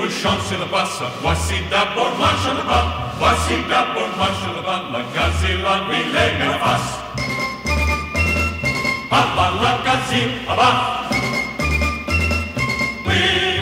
bonne chance sur le passe. Voici d'abord marche le bas. Voici d'abord marche le bas. La gazelle lui lègue la face. Baba la gazelle, baba. Oui.